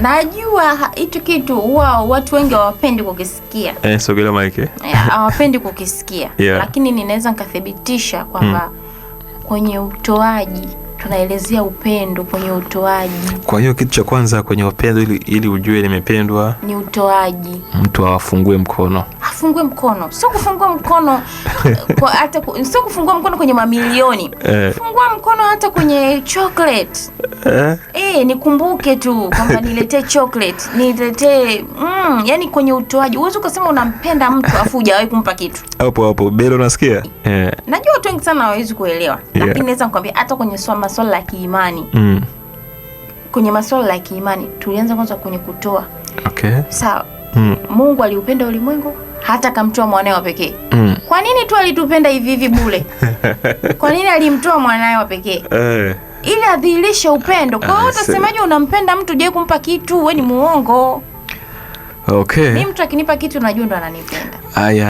Najua hicho kitu huwa watu wengi hawapendi kukisikia. Sogelea mic. Hawapendi kukisikia. Lakini ninaweza nikathibitisha kwamba kwenye utoaji tunaelezea upendo kwenye utoaji. Kwa hiyo kitu cha kwanza kwenye upendo ili ujue nimependwa ni utoaji. Mtu afungue mkono. Afungue mkono. Sio kufungua mkono kwa hata sio kufungua mkono kwenye mamilioni. Fungua mkono hata kwenye chocolate. Nikumbuke tu kwamba niletee chocolate, niletee yani kwenye utoaji. Uwezo ukasema unampenda mtu afu hujawahi kumpa kitu. Hapo Belo unasikia? Najua watu wengi sana hawawezi kuelewa. Lakini naweza nikwambia hata kwenye masuala ya kiimani. Kwenye masuala ya kiimani tulianza kwanza kwenye kutoa. Sawa. Mungu aliupenda ulimwengu hata kamtoa mwanae wa pekee. Kwa nini tu alitupenda hivi hivi bure? Kwa nini alimtoa mwanae wa pekee? Ili adhihirishe upendo. Kwa hiyo utasemaje unampenda mtu je kumpa kitu? Wewe ni muongo. Mimi mtu akinipa kitu najua ndo ananipenda.